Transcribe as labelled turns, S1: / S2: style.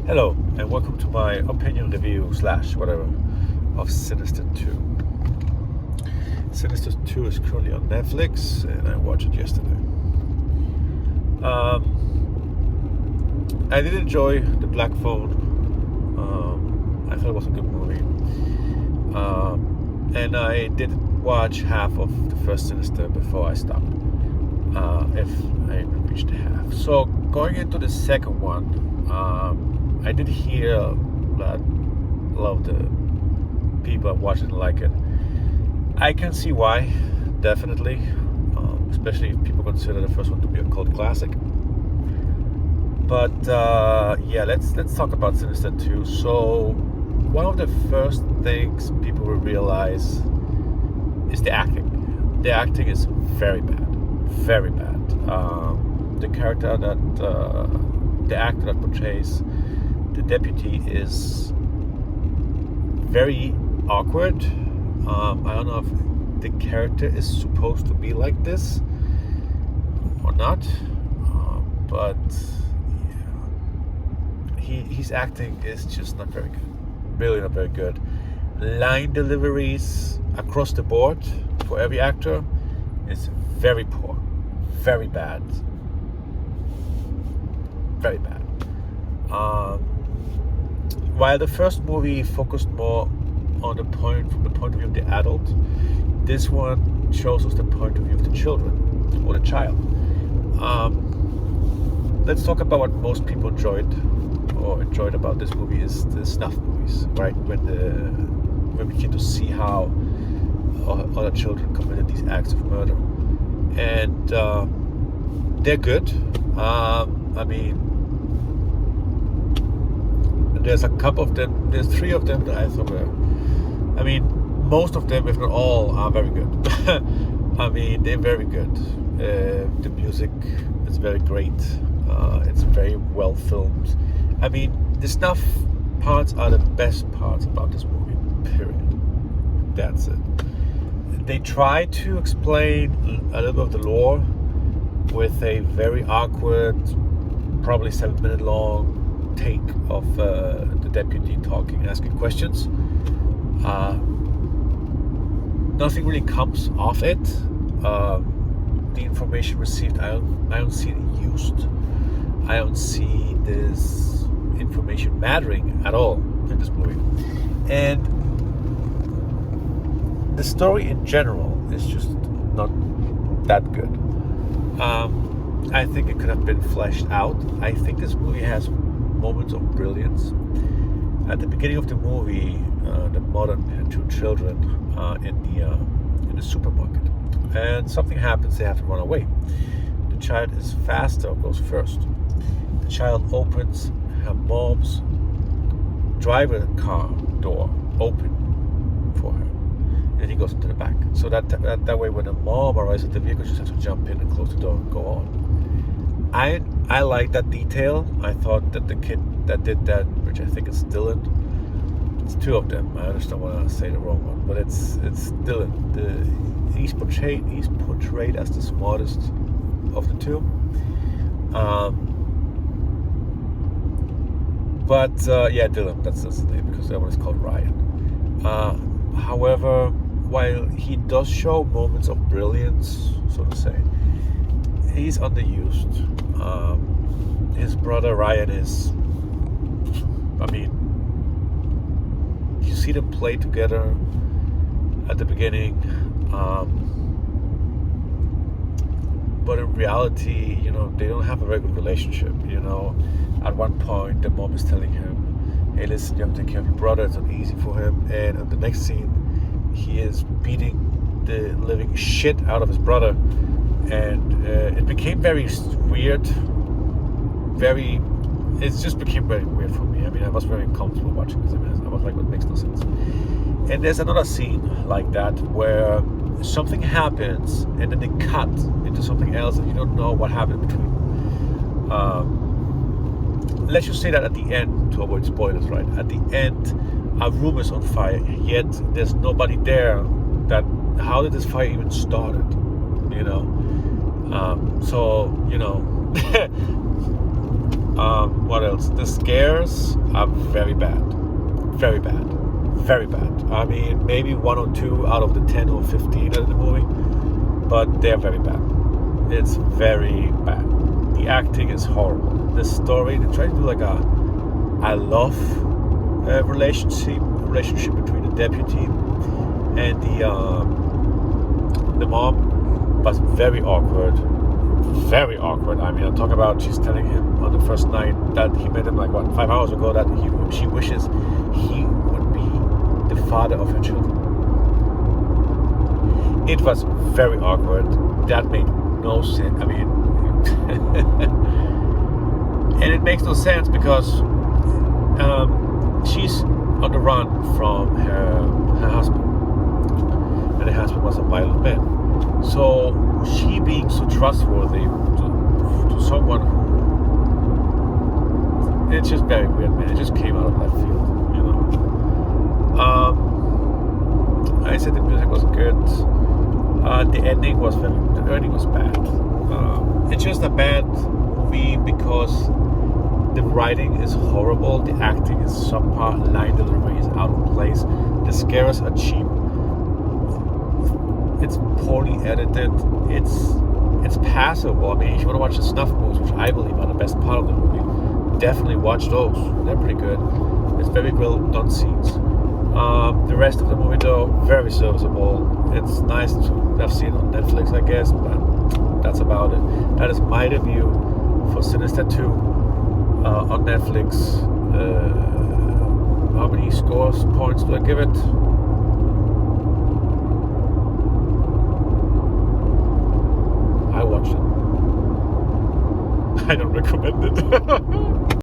S1: Hello, and welcome to my opinion review slash whatever of Sinister 2. Sinister 2 is currently on Netflix, and I watched it yesterday. I did enjoy The Black Phone. I thought it was a good movie. And I did watch half of the first Sinister before I stopped, if I even reached half. So going into the second one, I did hear that a lot of the people are watching like it. I can see why, definitely, especially if people consider the first one to be a cult classic. But yeah, let's talk about Sinister 2. So one of the first things people will realize is the acting. The acting is very bad, very bad. The character that the actor that portrays the deputy is very awkward. I don't know if the character is supposed to be like this or not, but yeah, his acting is just not very good. Really not very good. Line deliveries across the board for every actor is very poor, very bad, very bad. While the first movie focused more on from the point of view of the adult, this one shows us the point of view of the children or the child. Let's talk about what most people enjoyed about this movie is the snuff movies, right? When we get to see how other children committed these acts of murder, and they're good. I mean, there's a couple of them. There's three of them that I thought were. I mean, most of them, if not all, are very good. I mean, they're very good. The music is very great. It's very well filmed. I mean, the snuff parts are the best parts about this movie, period. That's it. They try to explain a little bit of the lore with a very awkward, probably 7-minute long take of the deputy talking, asking questions. Nothing really comes off it. The information received, I don't see it used. I don't see this information mattering at all in this movie. And the story in general is just not that good. I think it could have been fleshed out. I think this movie has moments of brilliance. At the beginning of the movie, the mother and two children in the supermarket, and something happens. They have to run away. The child is faster, goes first. The child opens her mom's driver car door open for her, and he goes into the back. So that way, when the mom arrives at the vehicle, she just has to jump in and close the door and go on. I like that detail. I thought that the kid that did that, which I think is Dylan, it's two of them. I just don't want to say the wrong one, but it's Dylan. He's portrayed as the smartest of the two. Yeah, Dylan. That's his name, because that one is called Ryan. However, while he does show moments of brilliance, so to say, he's underused. His brother Ryan is, I mean, you see them play together at the beginning, but in reality, they don't have a very good relationship. At one point, the mom is telling him, "Hey, listen, you have to take care of your brother. It's not easy for him." And in the next scene, he is beating the living shit out of his brother. And it became very weird. It just became very weird for me. I mean, I was very uncomfortable watching this. I was like, it makes no sense. And there's another scene like that where something happens and then they cut into something else and you don't know what happened between. Let's just say that at the end, to avoid spoilers, right? At the end, a room is on fire, yet there's nobody there. How did this fire even started? What else? The scares are very bad. Very bad. Very bad. I mean, maybe 1 or 2 out of the 10 or 15 of the movie, but they're very bad. It's very bad. The acting is horrible. The story, they try to do like a love relationship between the deputy and the mom, but very awkward. Very awkward. I mean, I'm talking about she's telling him on the first night that he met him like 5 hours ago that she wishes he would be the father of her children. It was very awkward. That made no sense. I mean, and it makes no sense because she's on the run from her husband, and her husband was a violent man. So she being so trustworthy to someone who, it's just very weird, man. It just came out of left field, you know. I said the music was good. The ending was bad. It's just a bad movie because the writing is horrible, the acting is subpar, line delivery is out of place, the scares are cheap, it's poorly edited, it's passable. I mean, if you want to watch the snuff movies, which I believe are the best part of the movie, definitely watch those. They're pretty good. It's very well done scenes. The rest of the movie, though, very serviceable. It's nice to have seen on Netflix, I guess, but that's about it. That is my review for Sinister 2 on Netflix. How many points do I give it? I watched it. I don't recommend it.